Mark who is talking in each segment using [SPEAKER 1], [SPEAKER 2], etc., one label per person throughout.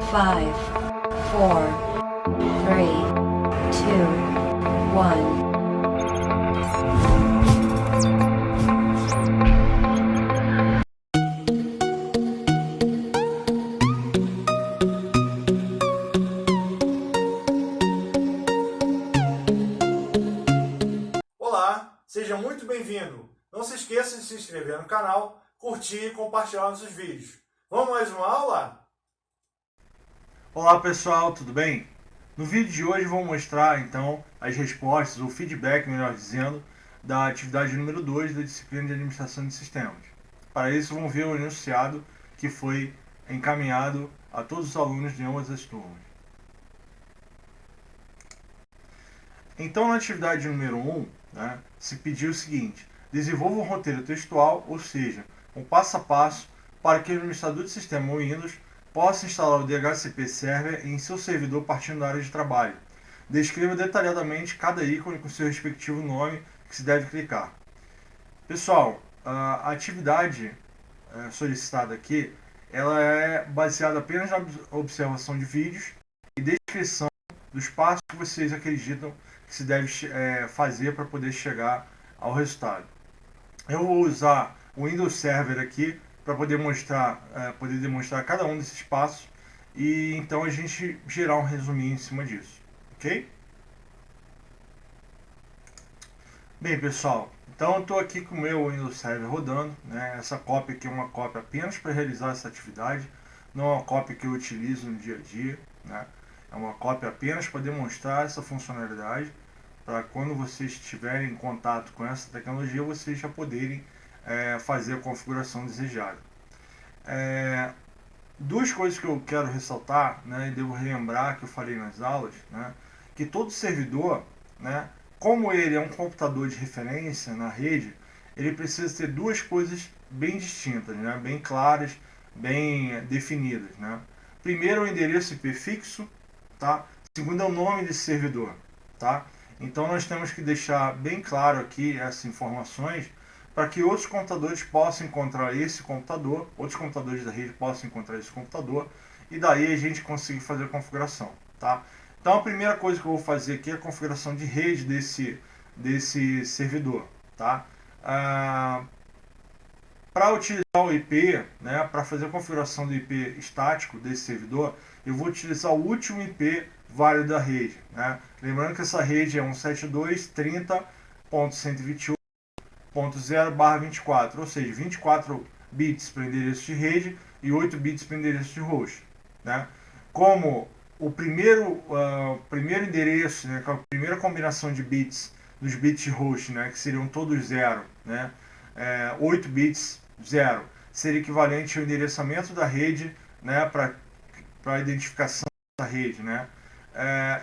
[SPEAKER 1] 5, 4, 3, 2, 1.
[SPEAKER 2] Olá, seja muito bem-vindo. Não se esqueça de se inscrever no canal, curtir e compartilhar nossos vídeos. Vamos mais uma aula? Olá pessoal, tudo bem? No vídeo de hoje vou mostrar então as respostas, ou feedback, melhor dizendo, da atividade número 2 da disciplina de Administração de Sistemas. Para isso vamos ver o enunciado que foi encaminhado a todos os alunos de ambas as turmas. Então, na atividade número 1, se pediu o seguinte: desenvolva um roteiro textual, ou seja, um passo a passo para que o administrador de sistema Windows possa instalar o DHCP Server em seu servidor partindo da área de trabalho. Descreva detalhadamente cada ícone com seu respectivo nome que se deve clicar. Pessoal, a atividade solicitada aqui, ela é baseada apenas na observação de vídeos e descrição dos passos que vocês acreditam que se deve fazer para poder chegar ao resultado. Eu vou usar o Windows Server aqui para poder demonstrar cada um desses passos e então a gente gerar um resuminho em cima disso, ok? Bem, pessoal, então eu estou aqui com o meu Windows Server rodando, Essa cópia aqui é uma cópia apenas para realizar essa atividade, não é uma cópia que eu utilizo no dia a dia, É uma cópia apenas para demonstrar essa funcionalidade, para quando vocês estiverem em contato com essa tecnologia, vocês já poderem fazer a configuração desejada. Duas coisas que eu quero ressaltar, e devo relembrar que eu falei nas aulas, que todo servidor, como ele é um computador de referência na rede, ele precisa ter duas coisas bem distintas, bem claras, bem definidas. Primeiro, o endereço IP fixo, tá? Segundo, é o nome desse servidor, tá? Então nós temos que deixar bem claro aqui essas informações para que outros computadores possam encontrar esse computador, outros computadores da rede possam encontrar esse computador, e daí a gente conseguir fazer a configuração, tá? Então a primeira coisa que eu vou fazer aqui é a configuração de rede desse servidor, tá? Para utilizar o IP, para fazer a configuração do IP estático desse servidor, eu vou utilizar o último IP válido da rede, Lembrando que essa rede é 172.30.128.0/24, ou seja, 24 bits para o endereço de rede e 8 bits para o endereço de host, Como o primeiro endereço, com a primeira combinação de bits dos bits de host, que seriam todos zero, 8 bits 0 seria equivalente ao endereçamento da rede, para a identificação da rede,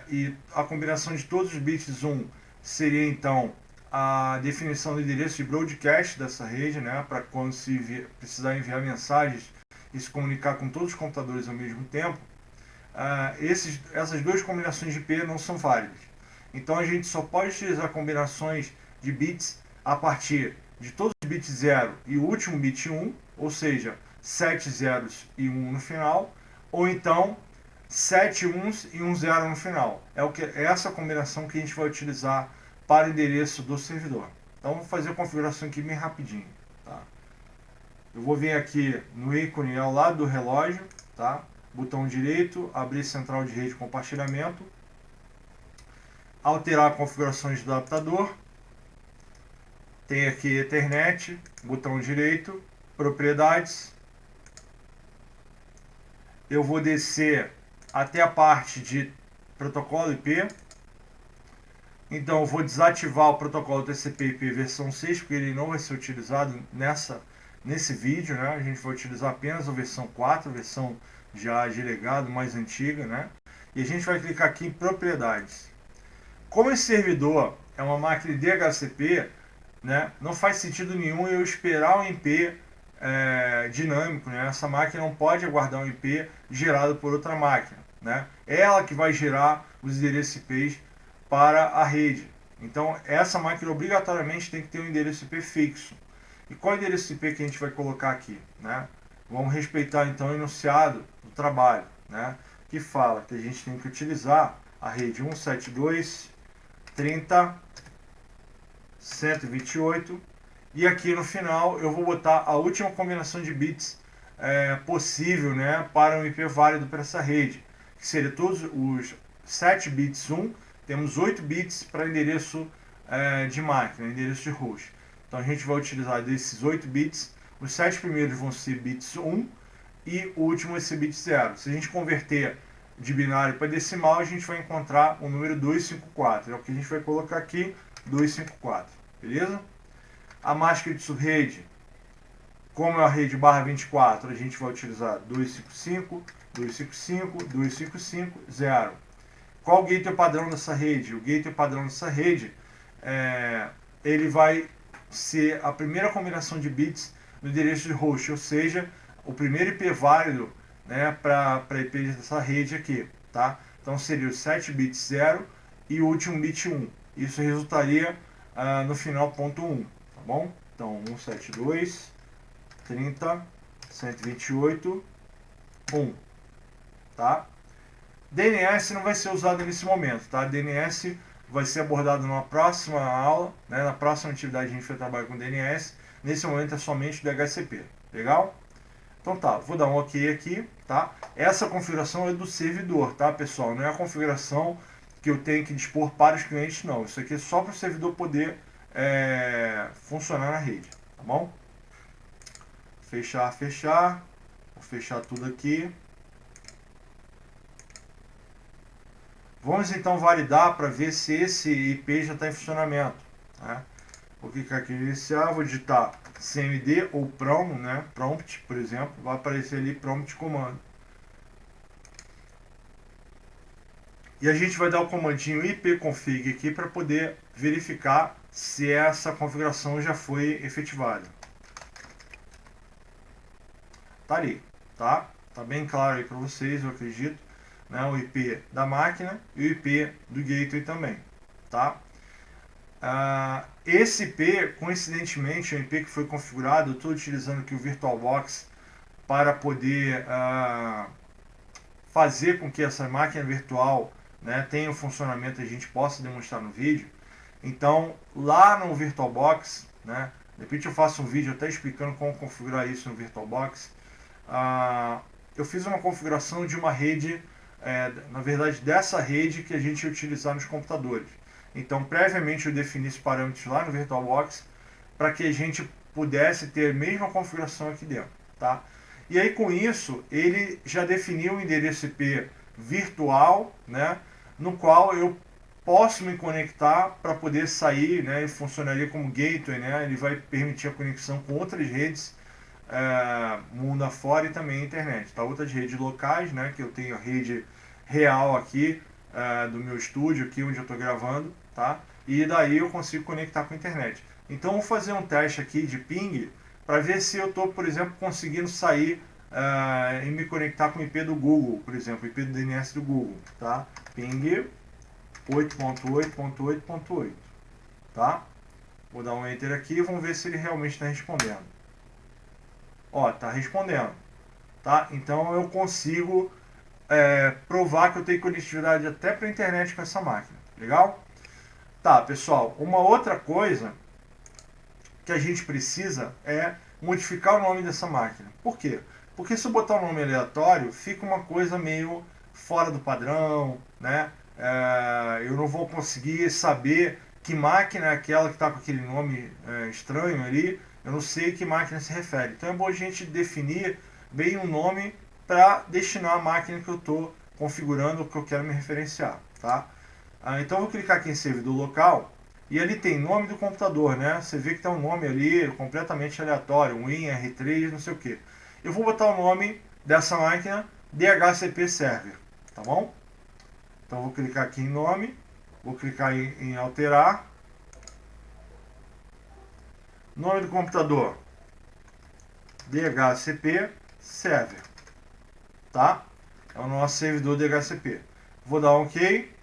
[SPEAKER 2] e a combinação de todos os bits 1 seria então a definição do endereço de broadcast dessa rede, para quando se precisar enviar mensagens e se comunicar com todos os computadores ao mesmo tempo. Essas duas combinações de IP não são válidas. Então a gente só pode utilizar combinações de bits a partir de todos os bits 0 e o último bit 1, ou seja, 7 zeros e 1 no final, ou então 7 uns e 1 zero no final. É essa combinação que a gente vai utilizar para o endereço do servidor. Então vou fazer a configuração aqui bem rapidinho. Tá? Eu vou vir aqui no ícone ao lado do relógio, tá? Botão direito, abrir central de rede compartilhamento, alterar configurações do adaptador, tem aqui Ethernet, botão direito, propriedades, eu vou descer até a parte de protocolo IP, então eu vou desativar o protocolo TCP/IP versão 6, porque ele não vai ser utilizado nesse vídeo, a gente vai utilizar apenas a versão 4, a versão já de legado mais antiga, e a gente vai clicar aqui em propriedades. Como esse servidor é uma máquina de DHCP, não faz sentido nenhum eu esperar um IP dinâmico, Essa máquina não pode aguardar um IP gerado por outra máquina, É ela que vai gerar os endereços IPs para a rede. Então essa máquina obrigatoriamente tem que ter um endereço IP fixo. E qual é o endereço IP que a gente vai colocar aqui, Vamos respeitar então o enunciado do trabalho, que fala que a gente tem que utilizar a rede 172.30.128, e aqui no final eu vou botar a última combinação de bits possível, né, para um IP válido para essa rede, que seria todos os 7 bits 1, temos 8 bits para endereço de máquina, endereço de host. Então a gente vai utilizar desses 8 bits, os 7 primeiros vão ser bits 1 e o último vai ser bit 0. Se a gente converter de binário para decimal, a gente vai encontrar o número 254. É o que a gente vai colocar aqui, 254. Beleza? A máscara de subrede, como é a rede barra 24, a gente vai utilizar 255, 255, 255, 0. Qual o gateway padrão dessa rede? O gateway padrão dessa rede, ele vai ser a primeira combinação de bits no endereço de host, ou seja, o primeiro IP válido, né, para IP dessa rede aqui, tá? Então seria os 7 bits 0 e o último bit 1. Isso resultaria no final ponto 1, tá bom? Então 172.30.128, 1, tá? DNS não vai ser usado nesse momento, tá? DNS vai ser abordado numa próxima aula, né? Na próxima atividade a gente vai trabalhar com DNS. Nesse momento é somente DHCP, legal? Então tá, vou dar um OK aqui, tá? Essa configuração é do servidor, tá, pessoal? Não é a configuração que eu tenho que dispor para os clientes, não. Isso aqui é só para o servidor poder funcionar na rede, tá bom? Fechar, fechar. Vou fechar tudo aqui. Vamos então validar para ver se esse IP já está em funcionamento, né? Vou clicar aqui em iniciar, vou digitar cmd ou prom, né? Prompt, por exemplo, vai aparecer ali prompt comando. E a gente vai dar o comandinho ipconfig aqui para poder verificar se essa configuração já foi efetivada. Tá ali, tá? Tá bem claro aí para vocês, eu acredito, né? O IP da máquina e o IP do gateway também, tá? Esse IP, coincidentemente, é um IP que foi configurado. Eu estou utilizando aqui o VirtualBox para poder fazer com que essa máquina virtual, né, tenha um funcionamento e a gente possa demonstrar no vídeo. Então, lá no VirtualBox, né, de repente eu faço um vídeo até explicando como configurar isso no VirtualBox. Eu fiz uma configuração de uma rede, na verdade dessa rede que a gente ia utilizar nos computadores. Então, previamente eu defini esses parâmetros lá no VirtualBox para que a gente pudesse ter a mesma configuração aqui dentro, tá? E aí com isso, ele já definiu o endereço IP virtual, né, no qual eu posso me conectar para poder sair, né, e funcionaria como gateway, né? Ele vai permitir a conexão com outras redes mundo afora e também a internet, tá? Outras redes locais, né, que eu tenho a rede real aqui do meu estúdio, aqui onde eu estou gravando, tá? E daí eu consigo conectar com a internet. Então vou fazer um teste aqui de ping para ver se eu estou, por exemplo, conseguindo sair e me conectar com o IP do Google, por exemplo, o IP do DNS do Google, tá? Ping 8.8.8.8, tá? Vou dar um enter aqui e vamos ver se ele realmente está respondendo. Ó, tá respondendo, tá? Então eu consigo provar que eu tenho conectividade até para a internet com essa máquina, legal? Tá, pessoal, uma outra coisa que a gente precisa é modificar o nome dessa máquina. Por quê? Porque se eu botar um nome aleatório, fica uma coisa meio fora do padrão, né? Eu não vou conseguir saber que máquina é aquela que está com aquele nome estranho ali. Eu não sei que máquina se refere. Então é bom a gente definir bem um nome para destinar a máquina que eu estou configurando, que eu quero me referenciar, tá? Então eu vou clicar aqui em servidor local e ali tem nome do computador, né? Você vê que tem um nome ali completamente aleatório, Win, R3, não sei o que. Eu vou botar o nome dessa máquina DHCP Server, tá bom? Então eu vou clicar aqui em nome, vou clicar em alterar. Nome do computador DHCP Server, tá? É o nosso servidor DHCP. Vou dar um OK.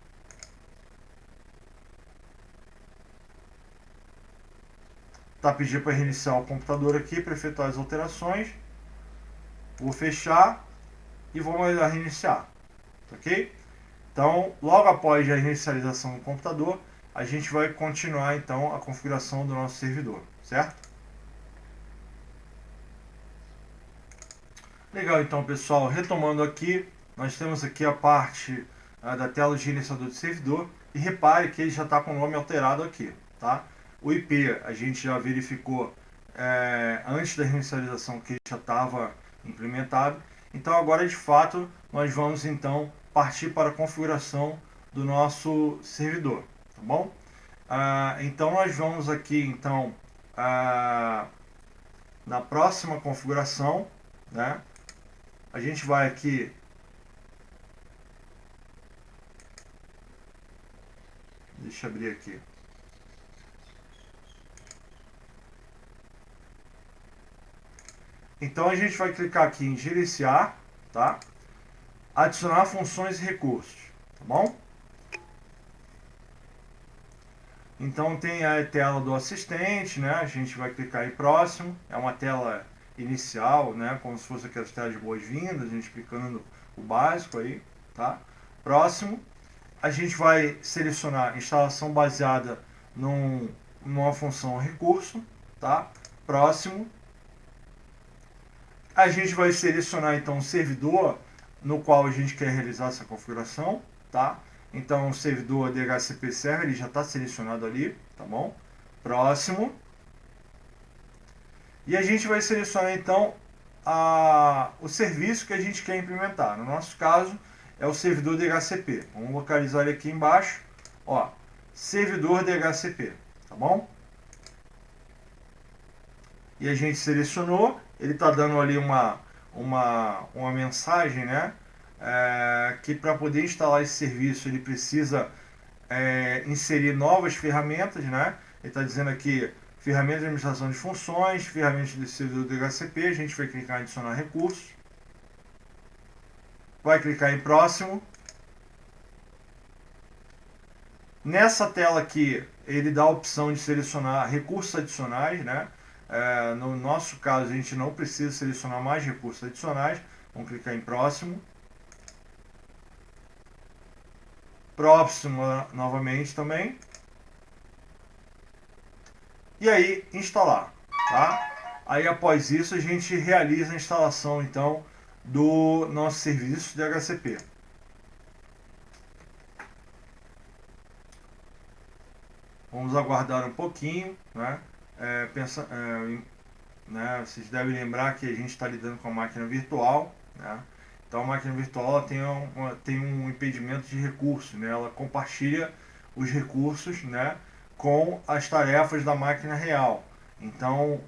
[SPEAKER 2] Tá pedindo para reiniciar o computador aqui para efetuar as alterações. Vou fechar e vou reiniciar. ok? Então, logo após a inicialização do computador, a gente vai continuar então a configuração do nosso servidor, certo? Legal, então pessoal, retomando aqui, nós temos aqui a parte da tela de gerenciador de servidor e repare que ele já está com o nome alterado aqui, tá? O IP a gente já verificou antes da inicialização que ele já estava implementado, então agora de fato nós vamos então partir para a configuração do nosso servidor, tá bom? Então nós vamos aqui então na próxima configuração, né? A gente vai aqui deixa eu abrir aqui. Então a gente vai clicar aqui em gerenciar, tá? Adicionar funções e recursos, tá bom? Então tem a tela do assistente, né? A gente vai clicar em próximo, é uma tela inicial, né? Como se fosse aquelas telas de boas-vindas, a gente clicando o básico aí, tá? Próximo, a gente vai selecionar instalação baseada numa função recurso, tá? Próximo, a gente vai selecionar então o servidor no qual a gente quer realizar essa configuração, tá? Então o servidor DHCP Server ele já está selecionado ali, tá bom? Próximo. E a gente vai selecionar então o serviço que a gente quer implementar. No nosso caso é o servidor DHCP. Vamos localizar ele aqui embaixo, ó, servidor DHCP, tá bom? E a gente selecionou, ele está dando ali uma mensagem, né? Que para poder instalar esse serviço ele precisa inserir novas ferramentas, né? Ele está dizendo aqui ferramentas de administração de funções, ferramentas de servidor do DHCP, a gente vai clicar em adicionar recursos, vai clicar em próximo. Nessa tela aqui ele dá a opção de selecionar recursos adicionais, né? No nosso caso a gente não precisa selecionar mais recursos adicionais, vamos clicar em próximo. Próximo novamente também. E aí instalar, tá? Aí após isso a gente realiza a instalação então do nosso serviço de DHCP. Vamos aguardar um pouquinho, né? Vocês devem lembrar que a gente está lidando com a máquina virtual, né? Então a máquina virtual ela tem um impedimento de recursos, né? Ela compartilha os recursos, né, com as tarefas da máquina real. Então,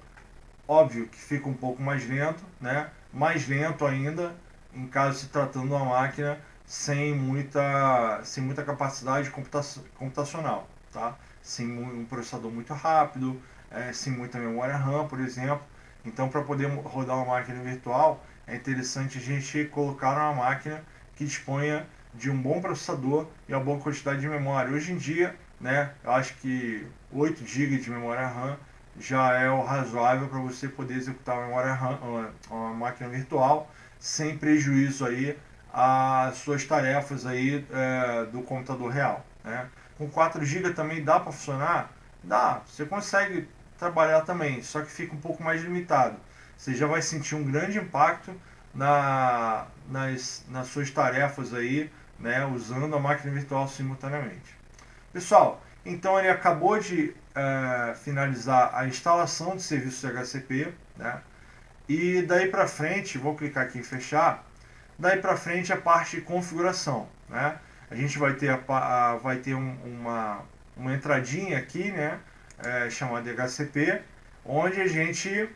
[SPEAKER 2] óbvio que fica um pouco mais lento, né? Mais lento ainda em caso se tratando de uma máquina sem muita capacidade computacional, tá? Sem um processador muito rápido, sem muita memória RAM, por exemplo. Então, para poder rodar uma máquina virtual, é interessante a gente colocar uma máquina que disponha de um bom processador e uma boa quantidade de memória. Hoje em dia, né, eu acho que 8 GB de memória RAM já é o razoável para você poder executar uma memória RAM, uma máquina virtual, sem prejuízo aí às suas tarefas aí do computador real, né? Com 4 GB também dá para funcionar? Dá, você consegue trabalhar também, só que fica um pouco mais limitado. Você já vai sentir um grande impacto nas suas tarefas aí, né, usando a máquina virtual simultaneamente. Pessoal, então ele acabou de finalizar a instalação de serviços HCP, né? E daí para frente, vou clicar aqui em fechar, daí para frente a parte de configuração, né? A gente vai ter, uma entradinha aqui, né, chamada HCP, onde a gente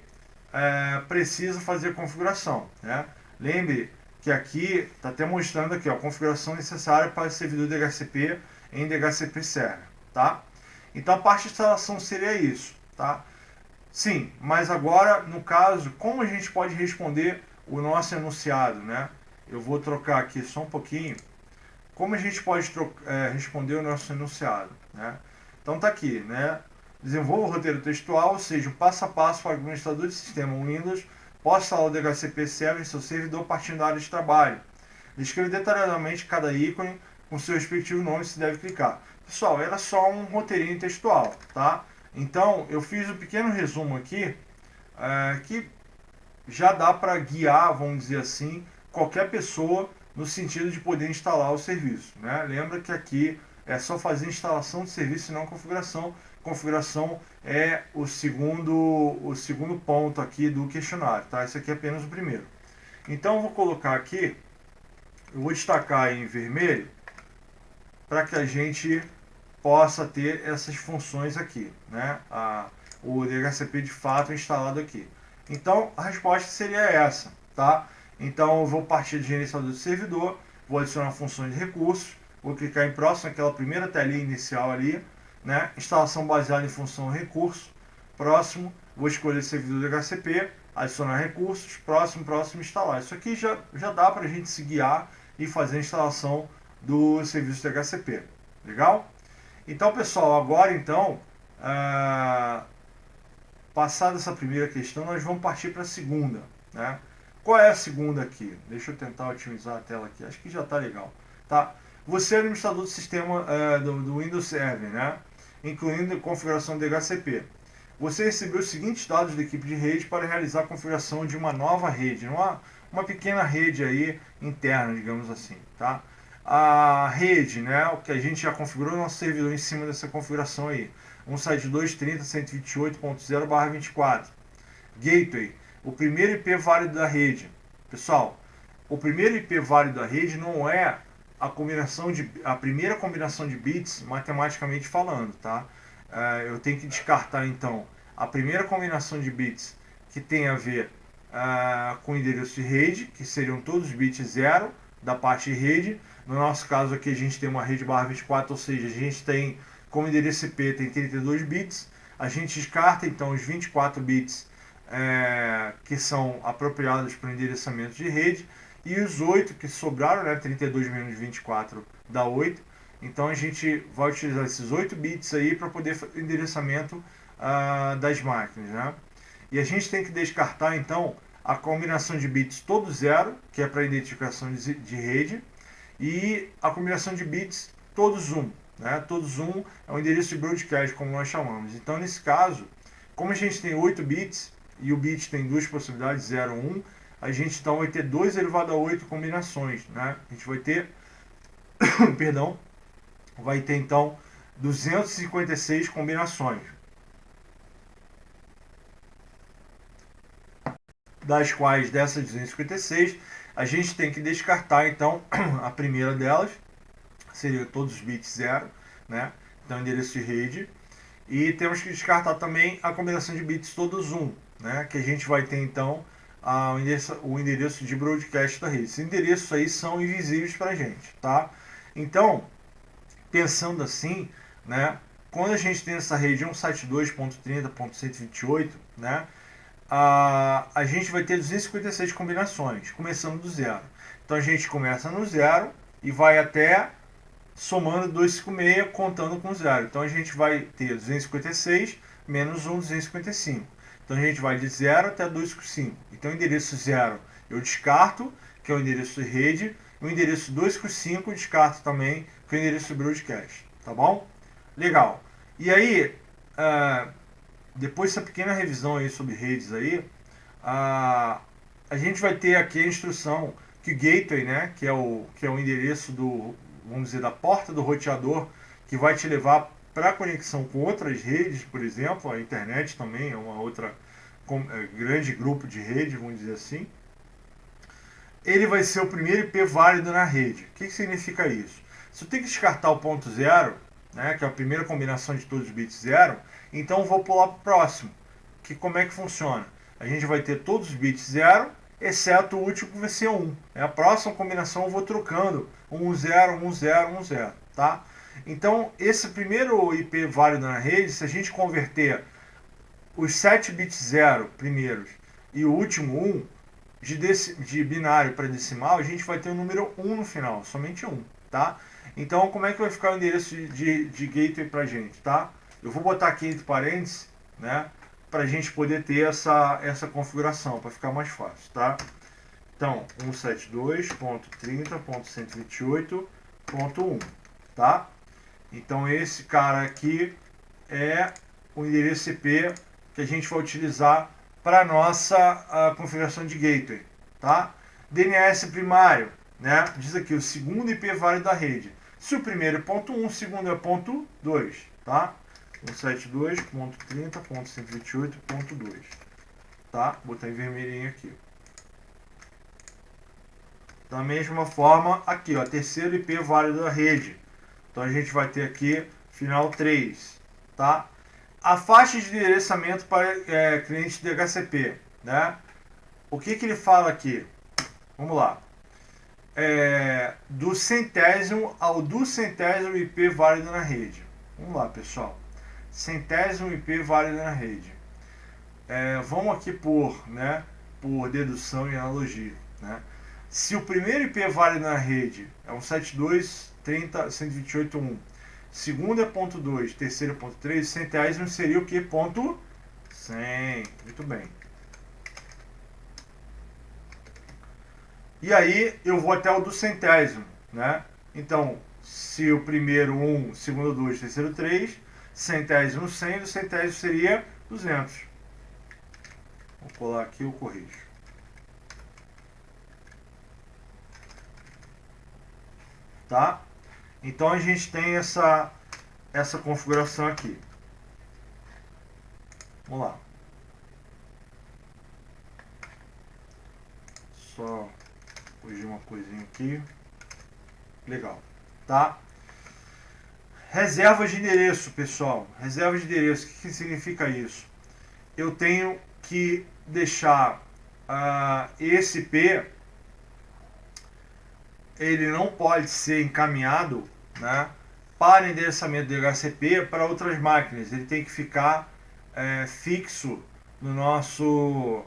[SPEAKER 2] precisa fazer a configuração, né? Lembre que aqui está até mostrando aqui, ó, a configuração necessária para o servidor DHCP em DHCP Server, tá? Então a parte de instalação seria isso, tá? Sim, mas agora, no caso, como a gente pode responder o nosso enunciado, né? Eu vou trocar aqui só um pouquinho. Como a gente pode responder o nosso enunciado, né? Então tá aqui, né? Desenvolva o roteiro textual, ou seja, o passo a passo para o administrador de sistema Windows possa instalar o DHCP Server em seu servidor partindo da área de trabalho. descreve detalhadamente cada ícone com seu respectivo nome, se deve clicar. Pessoal, era só um roteirinho textual, tá? Então, eu fiz um pequeno resumo aqui, que já dá para guiar, vamos dizer assim, qualquer pessoa no sentido de poder instalar o serviço, né? Lembra que aqui é só fazer instalação de serviço e não configuração. Configuração é o segundo ponto aqui do questionário, tá? Esse aqui é apenas o primeiro. Então, eu vou colocar aqui, eu vou destacar em vermelho, para que a gente possa ter essas funções aqui, né? O DHCP de fato instalado aqui. Então, a resposta seria essa, tá? Então, eu vou partir de gerenciador de servidor, vou adicionar funções de recursos, vou clicar em próximo, aquela primeira telinha inicial ali, né? Instalação baseada em função recurso, próximo, vou escolher servidor DHCP, adicionar recursos, próximo, instalar. Isso aqui já dá para a gente se guiar e fazer a instalação do serviço DHCP. Legal? Então, pessoal, agora então, passada essa primeira questão, nós vamos partir para a segunda, né? Qual é a segunda aqui? Deixa eu tentar otimizar a tela aqui, acho que já está legal, tá? Você é administrador do sistema do Windows Server, né? Incluindo a configuração do DHCP. Você recebeu os seguintes dados da equipe de rede para realizar a configuração de uma nova rede, uma pequena rede aí interna, digamos assim, tá? A rede, né, o que a gente já configurou no nosso servidor em cima dessa configuração aí, 172.138.0/24. Gateway, o primeiro IP válido da rede. Pessoal, o primeiro IP válido da rede não é a primeira combinação de bits matematicamente falando, tá? Eu tenho que descartar então a primeira combinação de bits que tem a ver com o endereço de rede, que seriam todos os bits 0 da parte de rede. No nosso caso aqui a gente tem uma rede /24, ou seja, a gente tem como endereço IP tem 32 bits. A gente descarta então os 24 bits que são apropriados para o endereçamento de rede, e os 8 que sobraram, né, 32 menos 24 dá 8. Então a gente vai utilizar esses 8 bits aí para poder fazer o endereçamento das máquinas, né? E a gente tem que descartar então a combinação de bits todo 0, que é para identificação de rede, e a combinação de bits todos 1, né? Todos 1 é o endereço de broadcast, como nós chamamos. Então, nesse caso, como a gente tem 8 bits e o bit tem duas possibilidades, 0 ou 1, a gente então vai ter 2 elevado a 8 combinações, né? A gente vai ter, perdão, vai ter então 256 combinações, das quais dessas 256 a gente tem que descartar então a primeira delas, seria todos os bits 0, né? Então endereço de rede, e temos que descartar também a combinação de bits todos 1, né? Que a gente vai ter então o endereço de broadcast da rede. Esses endereços aí são invisíveis para a gente, tá? Então, pensando assim, né? Quando a gente tem essa rede 172.30.128, né? A gente vai ter 256 combinações, começando do zero. Então a gente começa no zero e vai até somando 256, contando com zero. Então a gente vai ter 256 menos 1, 255. Então a gente vai de 0 até 255. Então o endereço 0 eu descarto, que é o endereço de rede. O endereço 255 eu descarto também, que é o endereço de broadcast. Tá bom? Legal. E aí, depois dessa pequena revisão aí sobre redes aí, a gente vai ter aqui a instrução que o gateway, né, que é o endereço vamos dizer, da porta do roteador, que vai te levar para a conexão com outras redes, por exemplo, a internet também é uma outra grande grupo de rede, vamos dizer assim. Ele vai ser o primeiro IP válido na rede. O que significa isso? Se eu tenho que descartar o ponto 0, né, que é a primeira combinação de todos os bits 0, então eu vou pular para o próximo. Como é que funciona? A gente vai ter todos os bits 0, exceto o último que vai ser 1. A próxima combinação eu vou trocando 1, 0, 1, 0, 1, 0. Tá? Então, esse primeiro IP válido na rede, se a gente converter os 7 bits 0 primeiros e o último 1, de binário para decimal, a gente vai ter o número 1 no final, somente 1. Tá? Então, como é que vai ficar o endereço de gateway para a gente? Tá? Eu vou botar aqui entre parênteses, né, para a gente poder ter essa configuração, para ficar mais fácil. Tá? Então, 172.30.128.1, tá? Então, esse cara aqui é o endereço IP que a gente vai utilizar para a nossa configuração de gateway, tá? DNS primário, né? Diz aqui o segundo IP válido da rede. Se o primeiro é ponto 1, o segundo é ponto 2, tá? 172.30.128.2, tá? Vou botar em vermelhinho aqui. Da mesma forma, aqui, ó, terceiro IP válido da rede. Então a gente vai ter aqui final 3, tá? A faixa de endereçamento para clientes de DHCP, né? O que ele fala aqui? Vamos lá. Do centésimo ao duzentésimo IP válido na rede. Vamos lá, pessoal. Centésimo IP válido na rede. Vamos aqui por dedução e analogia, né? Se o primeiro IP válido na rede é um 72.30.128.1, segundo é ponto 2, terceiro é ponto 3, centésimo seria o que? Ponto 100. Muito bem. E aí eu vou até o do centésimo, né? Então, se o primeiro 1, segundo 2, terceiro 3, centésimo 100, do centésimo seria 200. Vou colar aqui o corrijo. Tá? Então a gente tem essa configuração aqui. Vamos lá. Só corrigir uma coisinha aqui. Legal. Tá? Reserva de endereço, pessoal. Reserva de endereço. O que significa isso? Eu tenho que deixar esse IP, ele não pode ser encaminhado, né, para endereçamento de DHCP para outras máquinas. Ele tem que ficar fixo no nosso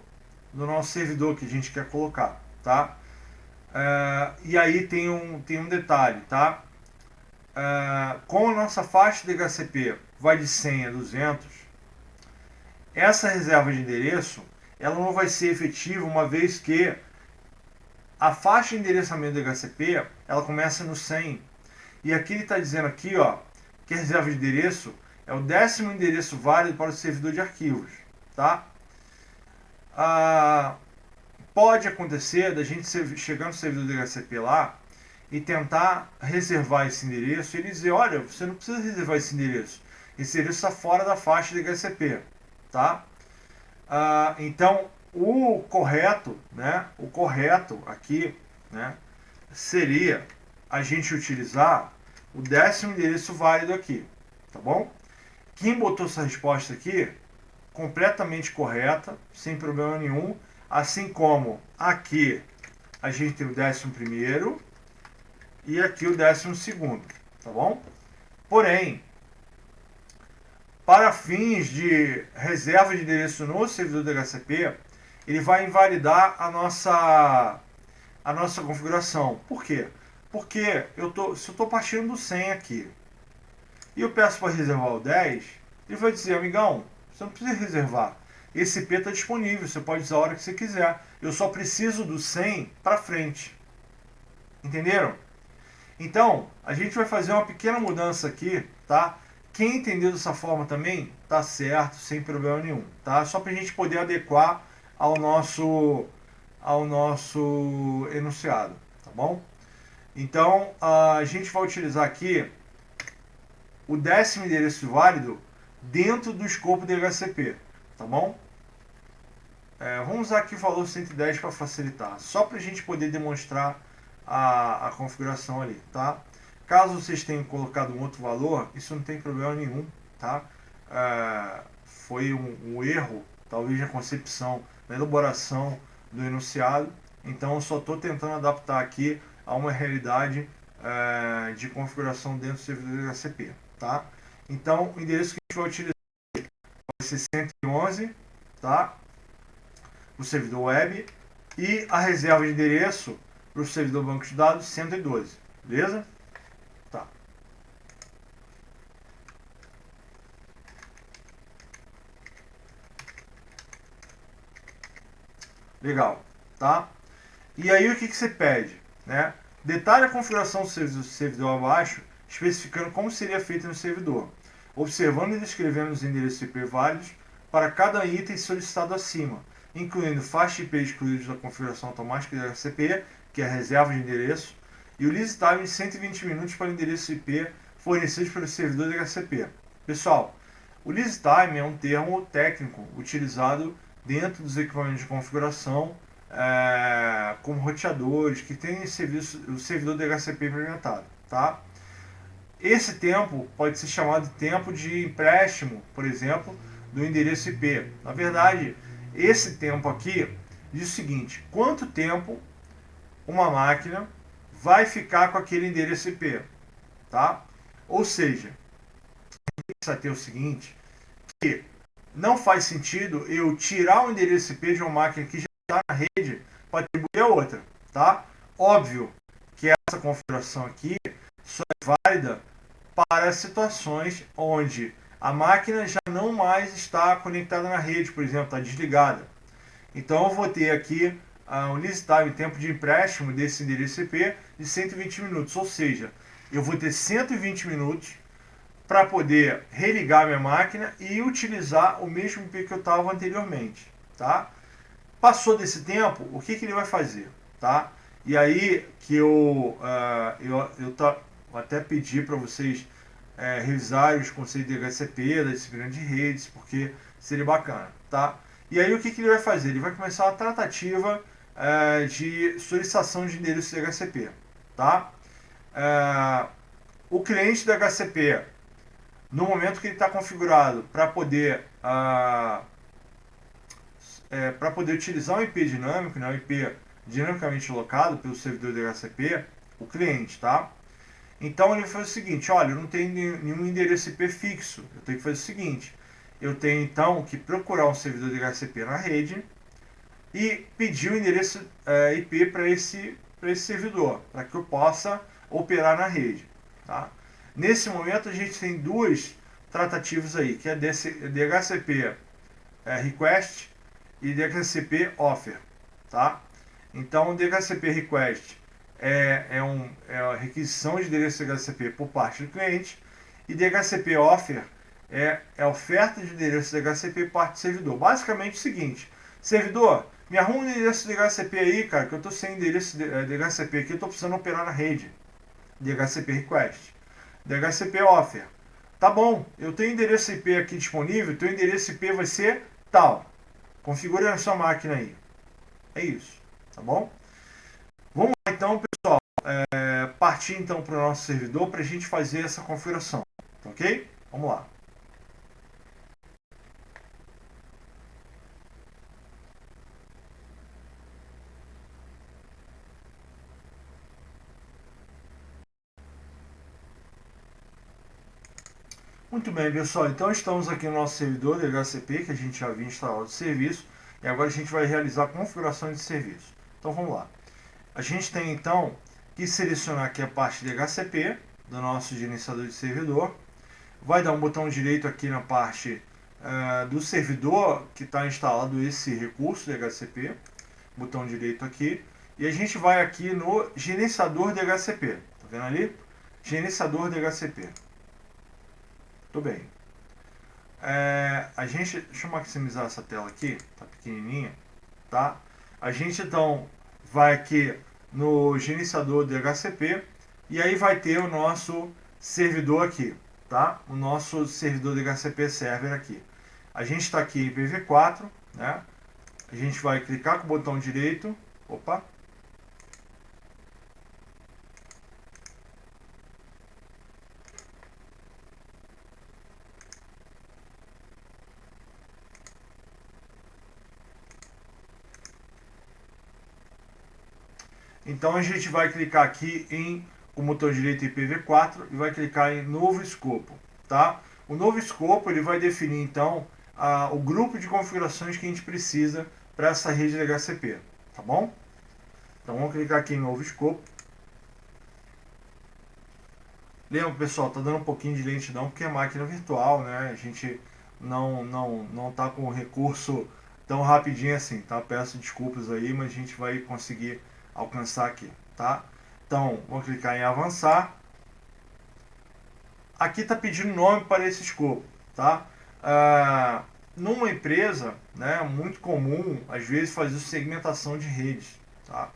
[SPEAKER 2] servidor que a gente quer colocar, tá? E aí tem um detalhe, tá? Com a nossa faixa de DHCP vai de 100 a 200, essa reserva de endereço ela não vai ser efetiva, uma vez que a faixa de endereçamento do DHCP ela começa no 100. E aqui ele está dizendo aqui, ó, que a reserva de endereço é o 10º endereço válido para o servidor de arquivos, tá? Pode acontecer da gente chegar no servidor do DHCP lá e tentar reservar esse endereço e ele dizer, olha, você não precisa reservar esse endereço está fora da faixa de DHCP, tá? Então, o correto aqui, né, seria a gente utilizar o 10º endereço válido aqui, tá bom? Quem botou essa resposta aqui, completamente correta, sem problema nenhum, assim como aqui a gente tem o 11º e aqui o 12º, tá bom? Porém, para fins de reserva de endereço no servidor do DHCP, ele vai invalidar a nossa configuração. Por quê? Porque se eu estou partindo do 100 aqui e eu peço para reservar o 10, ele vai dizer, amigão, você não precisa reservar. Esse IP está disponível, você pode usar a hora que você quiser. Eu só preciso do 100 para frente. Entenderam? Então, a gente vai fazer uma pequena mudança aqui, tá? Quem entendeu dessa forma também, tá certo, sem problema nenhum, tá? Só para a gente poder adequar ao nosso enunciado, tá bom? Então, a gente vai utilizar aqui o 10º endereço válido dentro do escopo do DHCP, tá bom? Vamos usar aqui o valor 110 para facilitar, só para a gente poder demonstrar a configuração ali, tá? Caso vocês tenham colocado um outro valor, isso não tem problema nenhum, tá? Foi um erro, talvez na concepção, na elaboração do enunciado, então eu só estou tentando adaptar aqui a uma realidade de configuração dentro do servidor DHCP, tá? Então, o endereço que a gente vai utilizar vai ser 111, tá? O servidor web, e a reserva de endereço para o servidor banco de dados 112, beleza? Tá. Legal, tá? E aí o que você pede? Né? Detalhe a configuração do servidor abaixo, especificando como seria feito no servidor, observando e descrevendo os endereços IP válidos para cada item solicitado acima, incluindo faixa IP excluídos da configuração automática da HCP, que é a reserva de endereço, e o lease time de 120 minutos para endereços IP fornecidos pelo servidor da HCP. Pessoal, o lease time é um termo técnico utilizado dentro dos equipamentos de configuração, como roteadores, que tem o servidor DHCP implementado. Tá? Esse tempo pode ser chamado de tempo de empréstimo, por exemplo, do endereço IP. Na verdade, esse tempo aqui diz o seguinte: quanto tempo uma máquina vai ficar com aquele endereço IP. Tá? Ou seja, precisa ter o seguinte, que não faz sentido eu tirar o endereço IP de uma máquina que já está na rede para atribuir a outra, tá? Óbvio que essa configuração aqui só é válida para situações onde a máquina já não mais está conectada na rede, por exemplo, está desligada. Então eu vou ter aqui um lease time, tempo de empréstimo desse endereço IP de 120 minutos, ou seja, eu vou ter 120 minutos para poder religar minha máquina e utilizar o mesmo IP que eu estava anteriormente, tá? Passou desse tempo, o que ele vai fazer, tá? E aí que eu até pedi para vocês revisarem os conceitos de HCP, da disciplina de redes, porque seria bacana, tá? E aí o que ele vai fazer? Ele vai começar uma tratativa de solicitação de endereço de HCP, tá? O cliente da HCP, no momento que ele está configurado para poder utilizar um IP dinâmico, né, um IP dinamicamente locado pelo servidor de HCP, o cliente, tá? Então ele faz o seguinte: olha, eu não tenho nenhum endereço IP fixo, eu tenho que fazer o seguinte: eu tenho então que procurar um servidor de HCP na rede e pedir o endereço IP para esse servidor, para que eu possa operar na rede, tá? Nesse momento a gente tem duas tratativas aí, que é DHCP request e DHCP offer, tá? Então, o DHCP request é a requisição de endereço DHCP por parte do cliente, e DHCP offer é a oferta de endereço DHCP por parte do servidor. Basicamente é o seguinte: servidor, me arruma um endereço DHCP aí, cara, que eu estou sem endereço DHCP aqui, eu estou precisando operar na rede. DHCP request. DHCP offer. Tá bom, eu tenho endereço IP aqui disponível, teu endereço IP vai ser tal. Configure a sua máquina aí. É isso, tá bom? Vamos lá então, pessoal, partir então para o nosso servidor para a gente fazer essa configuração, tá ok? Vamos lá. Muito bem, pessoal, então estamos aqui no nosso servidor de HCP, que a gente já havia instalado o serviço, e agora a gente vai realizar a configuração de serviço. Então vamos lá. A gente tem então que selecionar aqui a parte de HCP, do nosso gerenciador de servidor. Vai dar um botão direito aqui na parte do servidor que está instalado esse recurso de HCP. Botão direito aqui. E a gente vai aqui no gerenciador de HCP. Tá vendo ali? Gerenciador de HCP. Tudo bem. Deixa eu maximizar essa tela aqui. Tá pequenininha. Tá? A gente então vai aqui no gerenciador de HCP. E aí vai ter o nosso servidor aqui. Tá? O nosso servidor de HCP Server aqui. A gente está aqui em IPv4, né? A gente vai clicar com o botão direito. Opa! Então a gente vai clicar aqui com o botão direito IPv4 e vai clicar em novo escopo, tá? O novo escopo ele vai definir então o grupo de configurações que a gente precisa para essa rede de HCP, tá bom? Então vamos clicar aqui em novo escopo. Lembra, pessoal, tá dando um pouquinho de lentidão porque é máquina virtual, né? A gente não tá com o recurso tão rapidinho assim, tá? Peço desculpas aí, mas a gente vai conseguir alcançar aqui, tá? Então, vou clicar em avançar. Aqui está pedindo nome para esse escopo, tá? Numa empresa, né, muito comum, às vezes, fazer segmentação de redes, tá?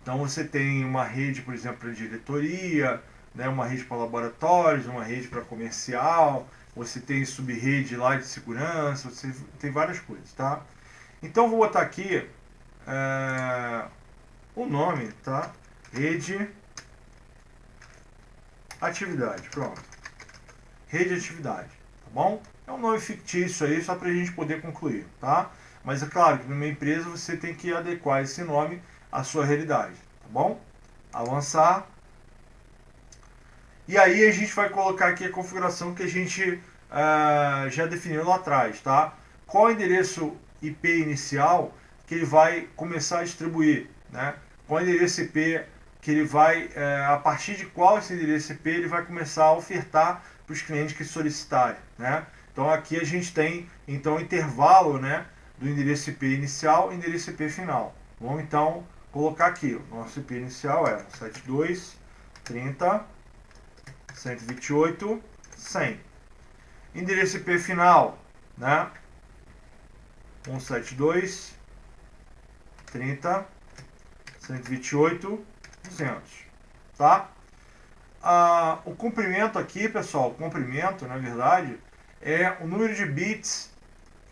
[SPEAKER 2] Então, você tem uma rede, por exemplo, para diretoria, né, uma rede para laboratórios, uma rede para comercial, você tem subrede lá de segurança, você tem várias coisas, tá? Então, vou botar aqui o nome, tá? Rede atividade, pronto. Rede atividade, tá bom? É um nome fictício aí, só para a gente poder concluir, tá? Mas é claro que numa empresa você tem que adequar esse nome à sua realidade, tá bom? Avançar. E aí a gente vai colocar aqui a configuração que a gente já definiu lá atrás, tá? Qual o endereço IP inicial que ele vai começar a distribuir, né? Qual o endereço IP que ele vai, a partir de qual esse endereço IP ele vai começar a ofertar para os clientes que solicitarem, né? Então aqui a gente tem então o intervalo, né, do endereço IP inicial e endereço IP final. Vamos então colocar aqui, o nosso IP inicial é 72.30.128.100. Endereço IP final, né? 172.30.128.200, tá? O comprimento aqui, pessoal, o comprimento, na verdade, é o número de bits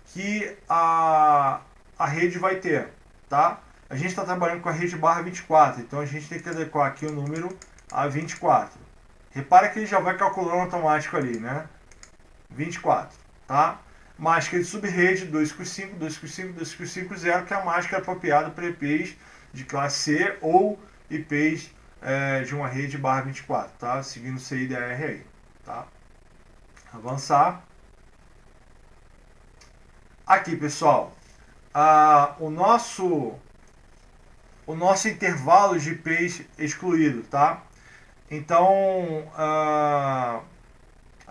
[SPEAKER 2] que a rede vai ter, tá? A gente está trabalhando com a rede barra 24, então a gente tem que adequar aqui o número a 24. Repara que ele já vai calculando automático ali, né? 24, tá? Máscara de subrede 2x5, 2x5, 2x5, 0, que é a máscara apropriada para IPs de classe C ou IPs de uma rede barra 24, tá? Seguindo o CIDR aí, tá? Avançar. Aqui, pessoal, o nosso intervalo de IPs excluído, tá? Então, a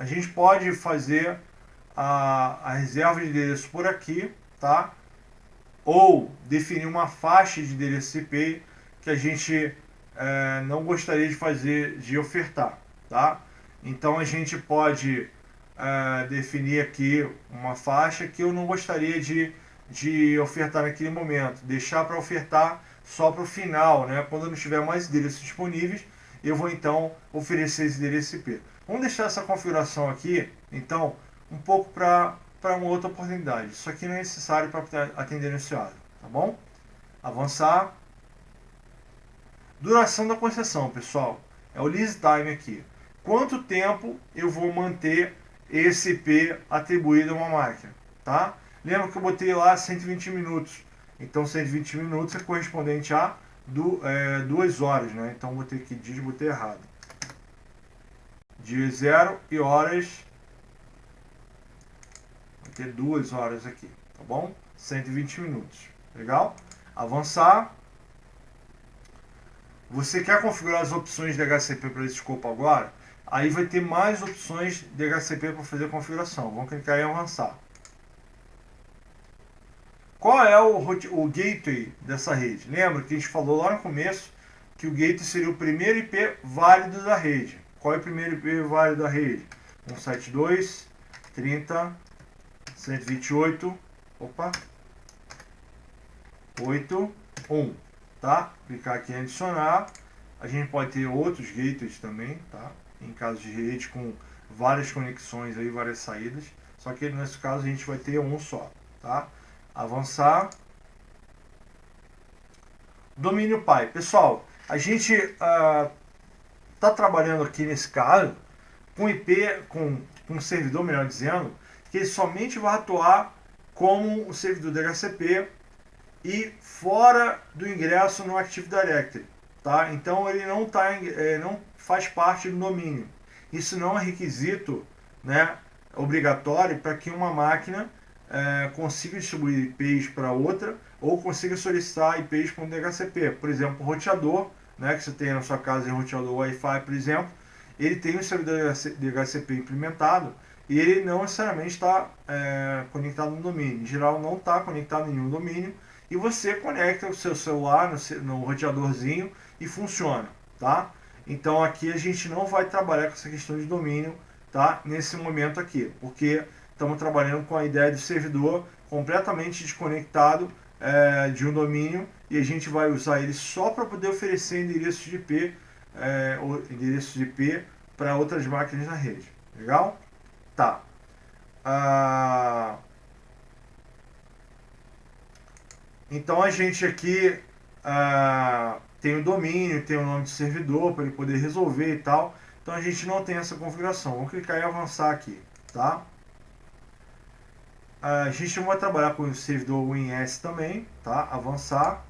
[SPEAKER 2] gente pode fazer a reserva de endereço por aqui, tá? Ou definir uma faixa de endereço IP que a gente não gostaria de fazer, de ofertar, tá? Então a gente pode definir aqui uma faixa que eu não gostaria de ofertar naquele momento, deixar para ofertar só para o final, né? Quando não tiver mais endereços disponíveis, eu vou então oferecer esse endereço IP. Vamos deixar essa configuração aqui, então, um pouco para uma outra oportunidade. Isso aqui não é necessário para atender nesse horário, tá bom? Avançar. Duração da concessão, pessoal, é o lease time aqui. Quanto tempo eu vou manter esse IP atribuído a uma máquina, tá? Lembra que eu botei lá 120 minutos. Então 120 minutos é correspondente a 2 horas, né? Então botei aqui dia, botei errado. Dia 0 e horas. Vai ter 2 horas aqui, tá bom? 120 minutos. Legal? Avançar. Você quer configurar as opções de HCP para esse escopo agora? Aí vai ter mais opções de HCP para fazer a configuração. Vamos clicar em avançar. Qual é o gateway dessa rede? Lembra que a gente falou lá no começo que o gateway seria o primeiro IP válido da rede. Qual é o primeiro IP válido da rede? 172.30.128. Opa! 8.1. Tá? Clicar aqui em adicionar. A gente pode ter outros gateways também, tá? Em caso de rede com várias conexões aí, várias saídas. Só que nesse caso a gente vai ter um só, tá? Avançar. Domínio pai. Pessoal, a gente tá trabalhando aqui nesse caso com IP, com um servidor, melhor dizendo, que ele somente vai atuar como um servidor de HCP e fora do ingresso no Active Directory, tá? Então ele não faz parte do domínio. Isso não é requisito, né, obrigatório para que uma máquina consiga distribuir IPs para outra ou consiga solicitar IPs para um DHCP. Por exemplo, o roteador, né, que você tem na sua casa, em roteador Wi-Fi, por exemplo, ele tem um servidor DHCP implementado e ele não necessariamente está conectado no domínio. Em geral, não está conectado em nenhum domínio. e você conecta o seu celular no roteadorzinho e funciona, tá? Então aqui a gente não vai trabalhar com essa questão de domínio, tá? Nesse momento aqui, porque estamos trabalhando com a ideia de servidor completamente desconectado de um domínio, e a gente vai usar ele só para poder oferecer endereços de IP, para outras máquinas na rede. Legal? Tá. Então a gente aqui tem o domínio, tem o nome de servidor para ele poder resolver e tal. Então a gente não tem essa configuração. Vamos clicar em avançar aqui, tá? A gente vai trabalhar com o servidor WinS também, tá? Avançar.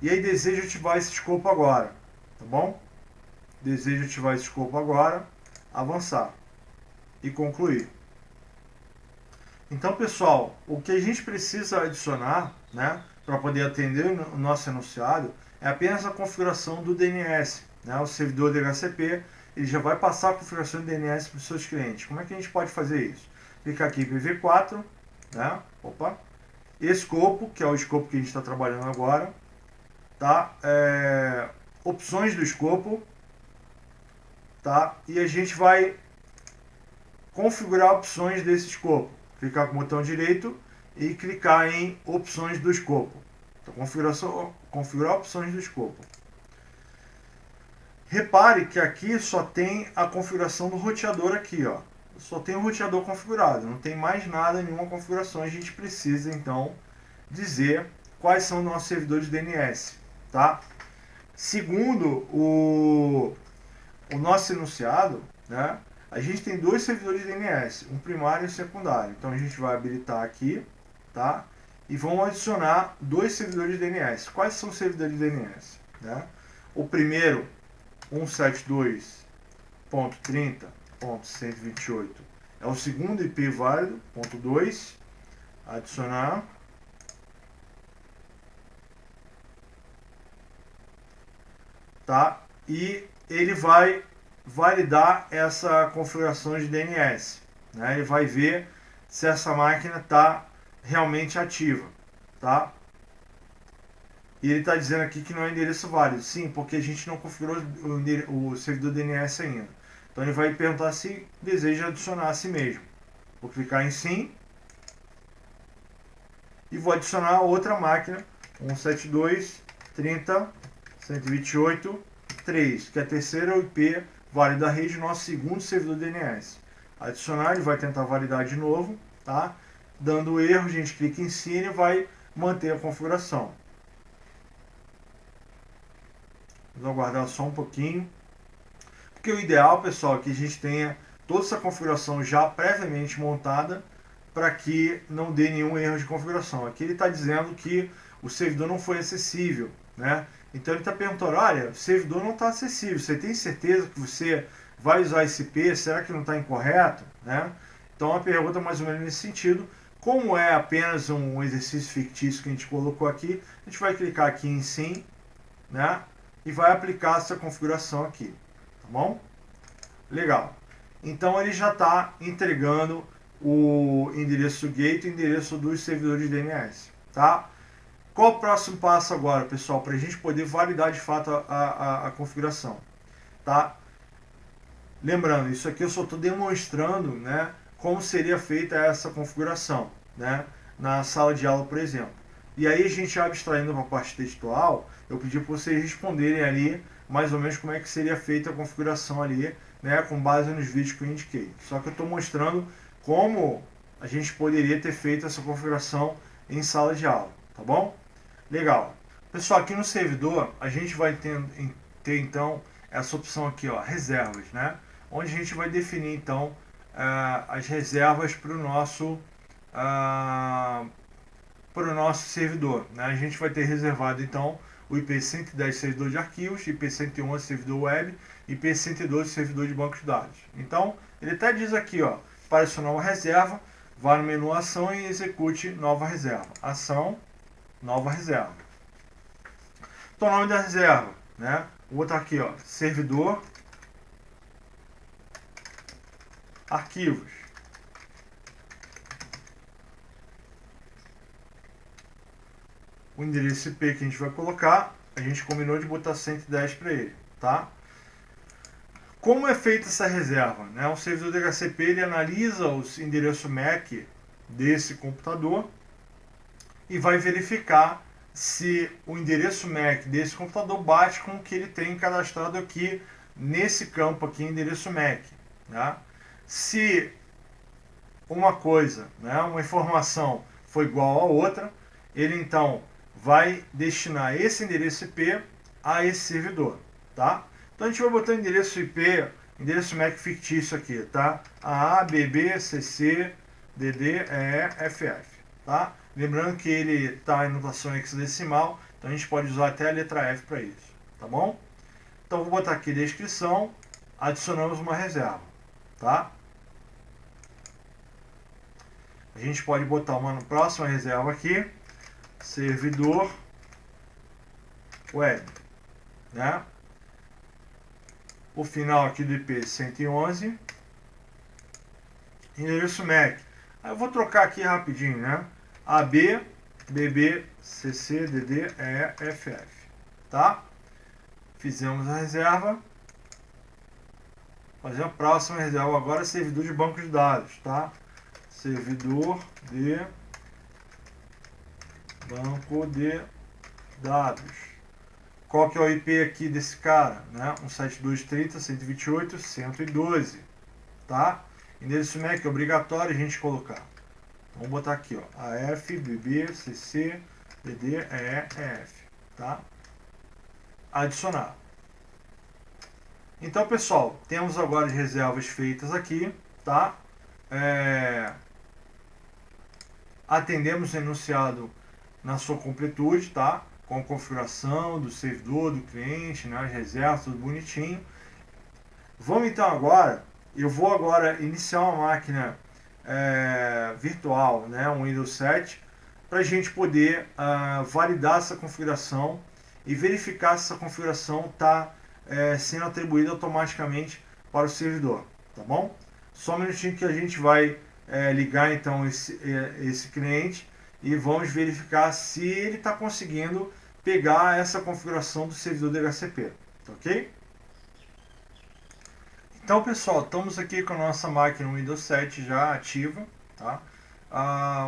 [SPEAKER 2] E aí desejo ativar esse escopo agora, tá bom? Desejo ativar esse escopo agora, avançar e concluir. Então, pessoal, o que a gente precisa adicionar, né, para poder atender o nosso enunciado é apenas a configuração do DNS, né? O servidor DHCP, ele já vai passar a configuração do DNS para os seus clientes. Como é que a gente pode fazer isso? Clicar aqui em IPv4, né? Opa, escopo, que é o escopo que a gente está trabalhando agora, tá? Opções do escopo, tá? E a gente vai configurar opções desse escopo. Clicar com o botão direito e clicar em opções do escopo. Então, configurar opções do escopo. Repare que aqui só tem a configuração do roteador aqui, ó. Só tem o roteador configurado, não tem mais nada, nenhuma configuração. A gente precisa então dizer quais são os nossos servidores DNS, tá? Segundo o nosso enunciado, né? A gente tem dois servidores de DNS, um primário e um secundário. Então a gente vai habilitar aqui, tá? E vamos adicionar dois servidores de DNS. Quais são os servidores de DNS? Né? O primeiro, 172.30.128, é o segundo IP válido, ponto 2, adicionar. Tá? E ele vai validar essa configuração de DNS, né? Ele vai ver se essa máquina está realmente ativa, tá? E ele está dizendo aqui que não é endereço válido. Sim, porque a gente não configurou o servidor DNS ainda. Então ele vai perguntar se deseja adicionar a si mesmo. Vou clicar em sim e vou adicionar outra máquina, 172.30.128.3, que é a terceira IP válida da rede, nosso segundo servidor DNS. Adicionar, ele vai tentar validar de novo, tá? Dando erro, a gente clica em sim e vai manter a configuração. Vamos aguardar só um pouquinho. Porque o ideal, pessoal, é que a gente tenha toda essa configuração já previamente montada para que não dê nenhum erro de configuração. Aqui ele está dizendo que o servidor não foi acessível, né? Então ele está perguntando, olha, o servidor não está acessível, você tem certeza que você vai usar esse IP? Será que não está incorreto? Né? Então a pergunta mais ou menos nesse sentido. Como é apenas um exercício fictício que a gente colocou aqui, a gente vai clicar aqui em sim, né? E vai aplicar essa configuração aqui, tá bom? Legal. Então ele já está entregando o endereço gate e o endereço dos servidores de DNS, tá? Qual o próximo passo agora, pessoal, para a gente poder validar de fato a configuração, tá? Lembrando, isso aqui eu só estou demonstrando, né, como seria feita essa configuração, né, na sala de aula, por exemplo. E aí a gente abstraindo para a parte textual, eu pedi para vocês responderem ali mais ou menos como é que seria feita a configuração ali, né, com base nos vídeos que eu indiquei. Só que eu estou mostrando como a gente poderia ter feito essa configuração em sala de aula, tá bom? Legal. Pessoal, aqui no servidor a gente vai ter então essa opção aqui, ó, reservas, né? Onde a gente vai definir então as reservas para o nosso servidor, né? A gente vai ter reservado então o IP 110 servidor de arquivos, IP 111 servidor web, IP 112 servidor de banco de dados. Então ele até diz aqui, ó, para adicionar uma reserva, vá no menu ação e execute nova reserva. Ação, nova reserva. Então o nome da reserva, né? Vou botar aqui, ó, servidor arquivos. o endereço IP que a gente vai colocar, a gente combinou de botar 110 para ele, tá? Como é feita essa reserva? Né? O servidor DHCP ele analisa os endereços MAC desse computador e vai verificar se o endereço MAC desse computador bate com o que ele tem cadastrado aqui nesse campo aqui, endereço MAC. Né? Se uma coisa, né, uma informação foi igual a outra, ele então vai destinar esse endereço IP a esse servidor, tá? Então a gente vai botar o endereço IP, endereço MAC fictício aqui, tá? AA, BB, CC, DD, EE, FF, tá? Lembrando que ele está em notação hexadecimal, então a gente pode usar até a letra F para isso, tá bom? Então vou botar aqui descrição, adicionamos uma reserva, tá? A gente pode botar uma próxima reserva aqui, servidor web, né? O final aqui do IP 111, endereço MAC. Aí eu vou trocar aqui rapidinho, né? AB, BB, CC, DD, EE, FF, tá? Fizemos a reserva. Fazer a próxima reserva agora, servidor de banco de dados, tá? Servidor de banco de dados. Qual que é o IP aqui desse cara? Né? 172.30.128.112, tá? Endereço MAC é obrigatório a gente colocar. Vamos botar aqui, ó, AF, BB, CC, DD, EE, EF, tá? Adicionar. Então, pessoal, temos agora as reservas feitas aqui, tá? Atendemos o enunciado na sua completude, tá? Com a configuração do servidor, do cliente, né? As reservas, tudo bonitinho. Vamos então agora, eu vou agora iniciar uma máquina virtual, né? Um Windows 7, para a gente poder validar essa configuração e verificar se essa configuração está sendo atribuída automaticamente para o servidor, tá bom? Só um minutinho que a gente vai ligar então esse cliente e vamos verificar se ele está conseguindo pegar essa configuração do servidor DHCP, tá ok? Então, pessoal, estamos aqui com a nossa máquina Windows 7 já ativa, tá?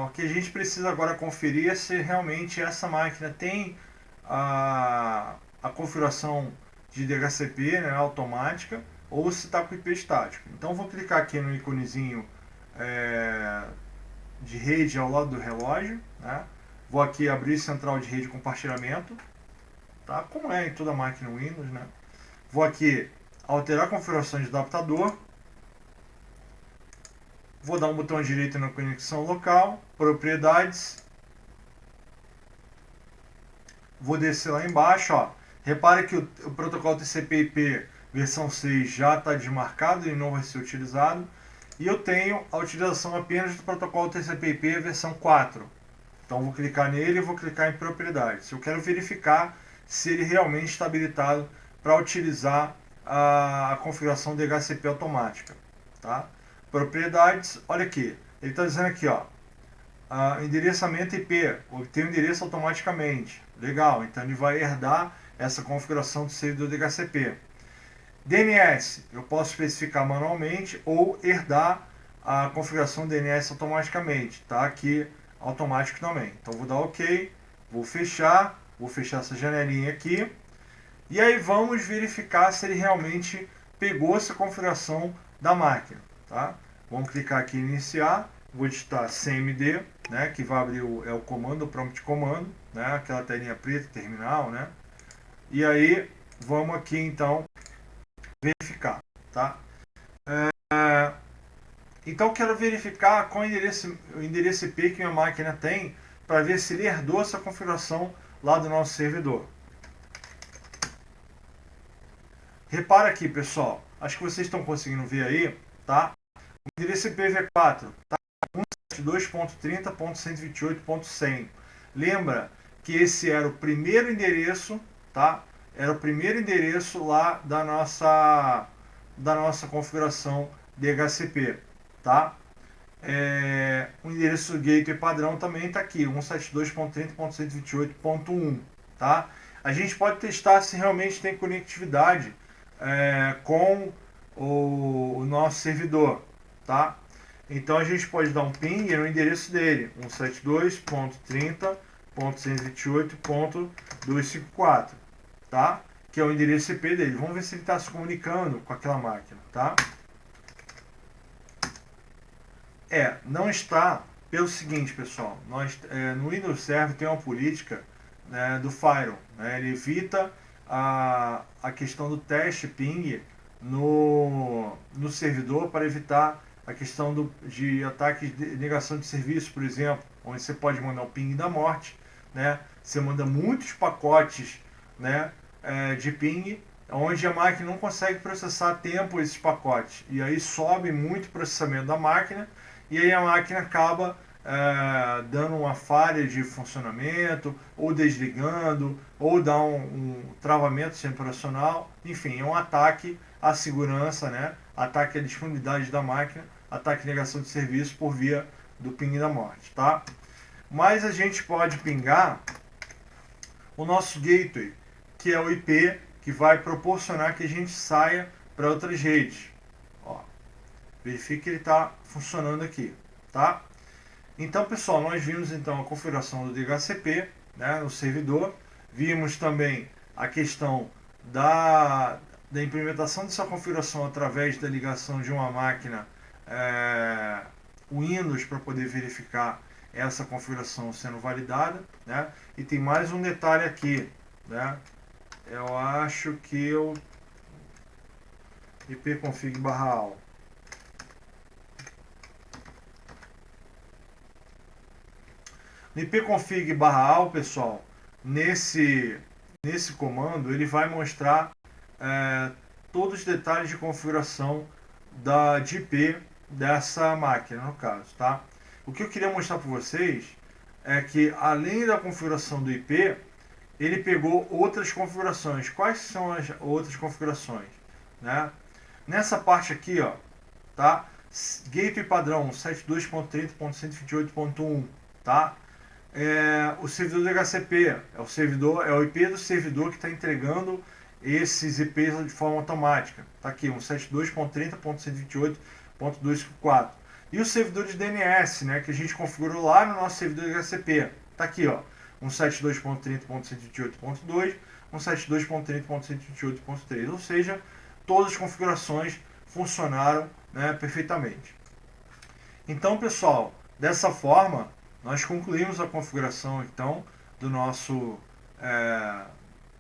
[SPEAKER 2] O que a gente precisa agora conferir é se realmente essa máquina tem a configuração de DHCP, né, automática, ou se está com IP estático. Então, vou clicar aqui no iconezinho de rede ao lado do relógio, né? Vou aqui abrir central de rede e compartilhamento, tá? Como é em toda máquina Windows, né? Vou aqui alterar a configuração de adaptador, vou dar um botão direito na conexão local, propriedades, vou descer lá embaixo, ó. Repare que o protocolo TCP/IP versão 6 já está desmarcado e não vai ser utilizado. E eu tenho a utilização apenas do protocolo TCP/IP versão 4. Então vou clicar nele e vou clicar em propriedades. Eu quero verificar se ele realmente está habilitado para utilizar a configuração DHCP automática, tá? Propriedades, olha aqui, ele está dizendo aqui, ó, endereçamento IP, obter o endereço automaticamente, legal, então ele vai herdar essa configuração do servidor DHCP. DNS, eu posso especificar manualmente ou herdar a configuração DNS automaticamente, tá? Aqui automático também, então vou dar OK, vou fechar essa janelinha aqui. E aí vamos verificar se ele realmente pegou essa configuração da máquina, tá? Vamos clicar aqui em iniciar, vou digitar cmd, né, que vai abrir o comando, o prompt comando, né, aquela telinha preta, terminal, né? E aí vamos aqui então verificar, tá? Então quero verificar qual o endereço IP que minha máquina tem para ver se ele herdou essa configuração lá do nosso servidor. Repara aqui, pessoal, acho que vocês estão conseguindo ver aí, tá? O endereço IPv4 tá 172.30.128.100. Lembra que esse era o primeiro endereço, tá? Era o primeiro endereço lá da nossa configuração DHCP, tá? o endereço gateway padrão também está aqui, 172.30.128.1, tá? A gente pode testar se realmente tem conectividade com o nosso servidor, tá? Então a gente pode dar um ping no endereço dele, 172.30.128.254, tá? Que é o endereço IP dele. Vamos ver se ele está se comunicando com aquela máquina, tá? Não está pelo seguinte, pessoal. No Windows Server tem uma política, né, do firewall, né? Ele evita a questão do teste ping no servidor para evitar a questão de ataques de negação de serviço, por exemplo, onde você pode mandar o ping da morte, né? Você manda muitos pacotes, né, de ping, onde a máquina não consegue processar a tempo esses pacotes. E aí sobe muito o processamento da máquina, e aí a máquina acaba dando uma falha de funcionamento, ou desligando, ou dá um travamento sem operacional. Enfim, é um ataque à segurança, né? Ataque à disponibilidade da máquina, ataque à negação de serviço por via do ping da morte, tá? Mas a gente pode pingar o nosso gateway, que é o IP que vai proporcionar que a gente saia para outras redes. Ó, verifique que ele está funcionando aqui, tá? Então, pessoal, nós vimos então a configuração do DHCP, né, no servidor. Vimos também a questão da implementação dessa configuração através da ligação de uma máquina Windows para poder verificar essa configuração sendo validada, né? E tem mais um detalhe aqui, né? Eu acho que eu ipconfig/all. No ipconfig/all, pessoal, nesse comando ele vai mostrar todos os detalhes de configuração de IP dessa máquina, no caso, tá? O que eu queria mostrar para vocês é que, além da configuração do IP, ele pegou outras configurações. Quais são as outras configurações, né? Nessa parte aqui, ó, tá? Gateway padrão 72.30.128.1, tá? O servidor do HCP é o IP do servidor que está entregando esses IPs de forma automática. Tá aqui, 172.30.128.254. E o servidor de DNS, né, que a gente configurou lá no nosso servidor de HCP. Tá aqui, ó, 172.30.128.2, 172.30.128.3. Ou seja, todas as configurações funcionaram, né, perfeitamente. Então, pessoal, dessa forma nós concluímos a configuração então do nosso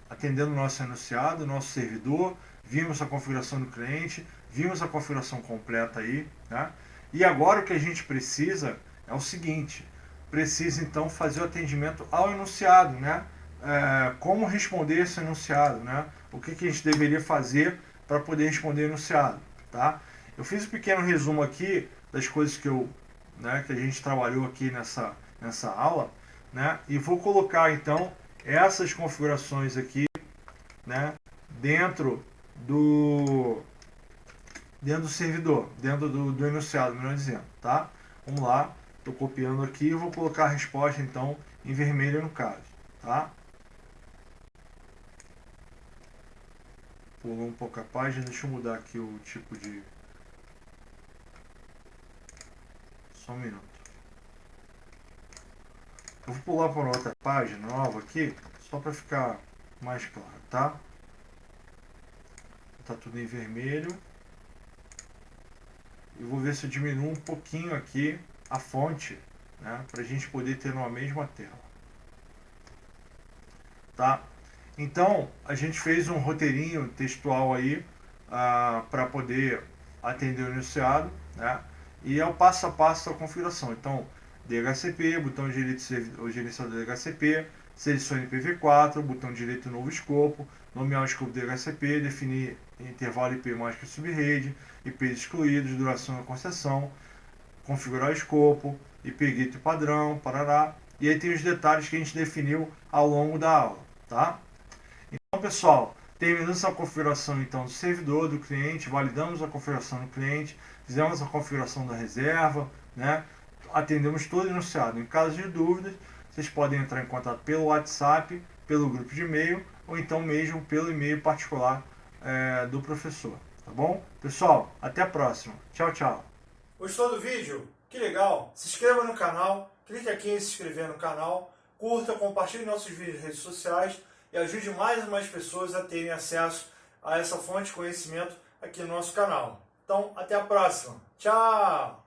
[SPEAKER 2] atendendo o nosso enunciado, nosso servidor, vimos a configuração do cliente, vimos a configuração completa aí, né? E agora o que a gente precisa é o seguinte: precisa então fazer o atendimento ao enunciado, né? Como responder esse enunciado, né? O que a gente deveria fazer para poder responder o enunciado, tá? Eu fiz um pequeno resumo aqui das coisas que a gente trabalhou aqui nessa aula, né? E vou colocar então essas configurações aqui, né, dentro do servidor, dentro do enunciado, melhor dizendo, tá? Vamos lá, estou copiando aqui e vou colocar a resposta então em vermelho no caso, tá? Pulou um pouco a página, deixa eu mudar aqui o tipo de... Só um minuto. Eu vou pular para outra página nova aqui, só para ficar mais claro, tá? Tá tudo em vermelho. E vou ver se eu diminuo um pouquinho aqui a fonte, né, para a gente poder ter uma mesma tela. Tá? Então, a gente fez um roteirinho textual aí para poder atender o enunciado, né? E é o passo a passo da configuração. Então, DHCP, botão direito o gerenciador do DHCP, selecione IPv4, botão direito novo escopo, nomear o escopo do DHCP, definir intervalo IP mais que subrede, IPs excluídos, duração da concessão, configurar o escopo, IP gateway padrão, parará. E aí tem os detalhes que a gente definiu ao longo da aula, tá? Então, pessoal, Terminamos a configuração então do servidor do cliente, validamos a configuração do cliente, fizemos a configuração da reserva, né? Atendemos todo o enunciado. Em caso de dúvidas, vocês podem entrar em contato pelo WhatsApp, pelo grupo de e-mail ou então mesmo pelo e-mail particular do professor, tá bom? Pessoal, até a próxima. Tchau, tchau.
[SPEAKER 3] Gostou do vídeo? Que legal! Se inscreva no canal, clique aqui em se inscrever no canal, curta, compartilhe nossos vídeos nas redes sociais e ajude mais e mais pessoas a terem acesso a essa fonte de conhecimento aqui no nosso canal. Então, até a próxima. Tchau!